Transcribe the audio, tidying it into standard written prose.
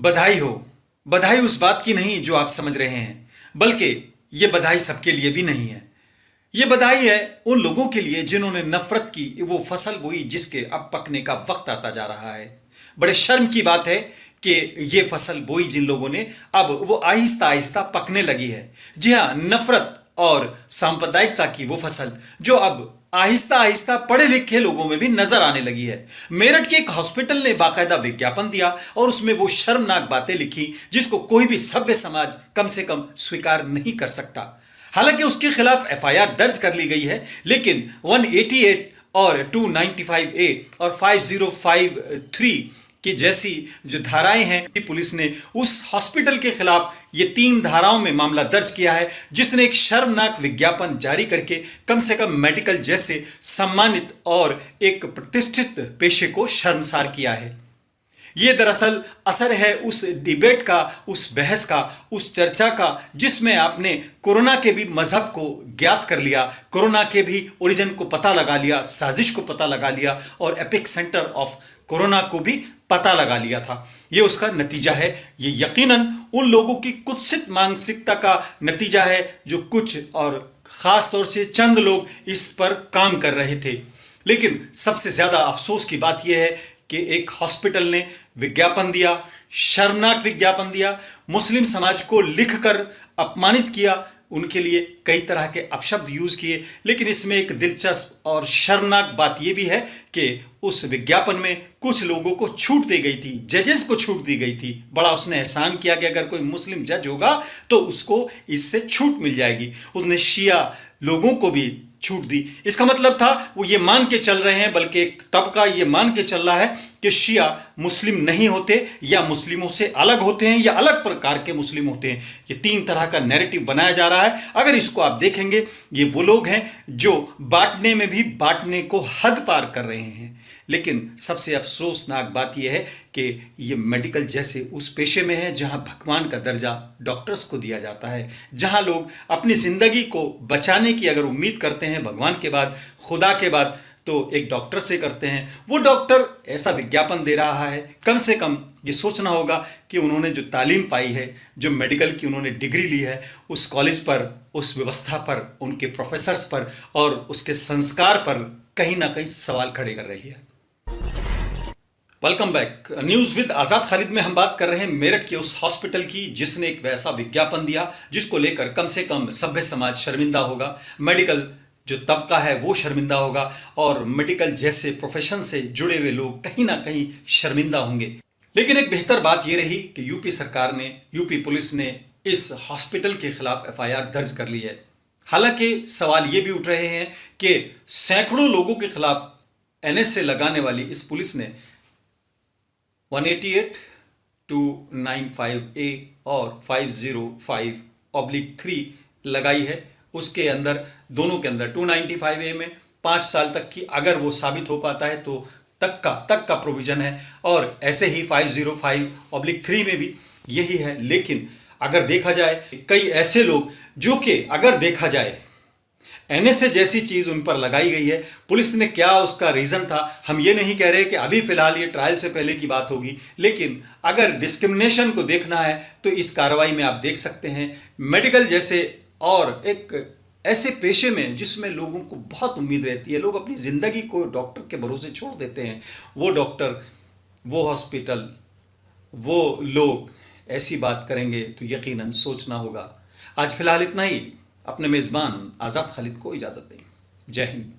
बधाई हो। बधाई उस बात की नहीं जो आप समझ रहे हैं, बल्कि ये बधाई सबके लिए भी नहीं है। ये बधाई है उन लोगों के लिए जिन्होंने नफरत की वो फसल बोई जिसके अब पकने का वक्त आता जा रहा है। बड़े शर्म की बात है कि ये फसल बोई जिन लोगों ने, अब वो आहिस्ता आहिस्ता पकने लगी है। जी हाँ, नफरत और सांप्रदायिकता की वो फसल जो अब आहिस्ता आहिस्ता पढ़े लिखे लोगों में भी नजर आने लगी है। मेरठ के एक हॉस्पिटल ने बाकायदा विज्ञापन दिया और उसमें वो शर्मनाक बातें लिखी जिसको कोई भी सभ्य समाज कम से कम स्वीकार नहीं कर सकता। हालांकि उसके खिलाफ एफआईआर दर्ज कर ली गई है, लेकिन 188 और 295A और 5053 की जैसी जो धाराएं हैं, पुलिस ने उस हॉस्पिटल के खिलाफ ये 3 धाराओं में मामला दर्ज किया है, जिसने एक शर्मनाक विज्ञापन जारी करके कम से कम मेडिकल जैसे सम्मानित और एक प्रतिष्ठित पेशे को शर्मसार किया है। ये दरअसल असर है उस डिबेट का, उस बहस का, उस चर्चा का जिसमें आपने कोरोना के भी मजहब को ज्ञात कर लिया, कोरोना के भी ओरिजिन को पता लगा लिया, साजिश को पता लगा लिया और एपिक सेंटर ऑफ कोरोना को भी पता लगा लिया था। ये उसका नतीजा है। ये यकीनन उन लोगों की कुत्सित मानसिकता का नतीजा है जो कुछ और खास तौर से चंद लोग इस पर काम कर रहे थे। लेकिन सबसे ज्यादा अफसोस की बात यह है कि एक हॉस्पिटल ने विज्ञापन दिया, शर्मनाक विज्ञापन दिया, मुस्लिम समाज को लिखकर अपमानित किया, उनके लिए कई तरह के अपशब्द यूज किए। लेकिन इसमें एक दिलचस्प और शर्मनाक बात यह भी है कि उस विज्ञापन में कुछ लोगों को छूट दी गई थी, जजेस को छूट दी गई थी। बड़ा उसने एहसान किया कि अगर कोई मुस्लिम जज होगा तो उसको इससे छूट मिल जाएगी। उसने शिया लोगों को भी छूट दी। इसका मतलब था वो ये मान के चल रहे हैं, बल्कि एक तबका ये मान के चल रहा है कि शिया मुस्लिम नहीं होते या मुस्लिमों से अलग होते हैं या अलग प्रकार के मुस्लिम होते हैं। ये 3 तरह का नैरेटिव बनाया जा रहा है। अगर इसको आप देखेंगे, ये वो लोग हैं जो बांटने में भी बांटने को हद पार कर रहे हैं। लेकिन सबसे अफसोसनाक बात यह है कि ये मेडिकल जैसे उस पेशे में है जहां भगवान का दर्जा डॉक्टर्स को दिया जाता है, जहां लोग अपनी जिंदगी को बचाने की अगर उम्मीद करते हैं भगवान के बाद, खुदा के बाद, तो एक डॉक्टर से करते हैं। वो डॉक्टर ऐसा विज्ञापन दे रहा है, कम से कम ये सोचना होगा कि उन्होंने जो तालीम पाई है, जो मेडिकल की उन्होंने डिग्री ली है, उस कॉलेज पर, उस व्यवस्था पर, उनके प्रोफेसर्स पर और उसके संस्कार पर कहीं ना कहीं सवाल खड़े कर रही है। Welcome back. न्यूज विद आजाद खालिद में हम बात कर रहे हैं मेरठ के उस हॉस्पिटल की जिसने एक वैसा विज्ञापन दिया जिसको लेकर कम से कम सभ्य समाज शर्मिंदा होगा, मेडिकल जो तबका है वो शर्मिंदा होगा और मेडिकल जैसे प्रोफेशन से जुड़े हुए लोग कहीं ना कहीं शर्मिंदा होंगे। लेकिन एक बेहतर बात यह रही कि यूपी सरकार ने, यूपी पुलिस ने इस हॉस्पिटल के खिलाफ एफआईआर दर्ज कर ली है। हालांकि सवाल ये भी उठ रहे हैं कि सैकड़ों लोगों के खिलाफ एनएसए लगाने वाली इस पुलिस ने 188, 295A और 505/3 लगाई है। उसके अंदर, दोनों के अंदर 295A में 5 साल तक की अगर वो साबित हो पाता है तो तक का प्रोविजन है, और ऐसे ही 505/3 में भी यही है। लेकिन अगर देखा जाए, कई ऐसे लोग जो कि अगर देखा जाए एनएसए जैसी चीज उन पर लगाई गई है, पुलिस ने क्या उसका रीजन था हम ये नहीं कह रहे कि अभी फिलहाल ये ट्रायल से पहले की बात होगी। लेकिन अगर डिस्क्रिमिनेशन को देखना है तो इस कार्रवाई में आप देख सकते हैं मेडिकल जैसे और एक ऐसे पेशे में जिसमें लोगों को बहुत उम्मीद रहती है, लोग अपनी जिंदगी को डॉक्टर के भरोसे छोड़ देते हैं। वो डॉक्टर, वो हॉस्पिटल, वो लोग ऐसी बात करेंगे तो यकीनन सोचना होगा। आज फिलहाल इतना ही। अपने मेजबान आजाद खालिद को इजाजत दें। जय हिंद।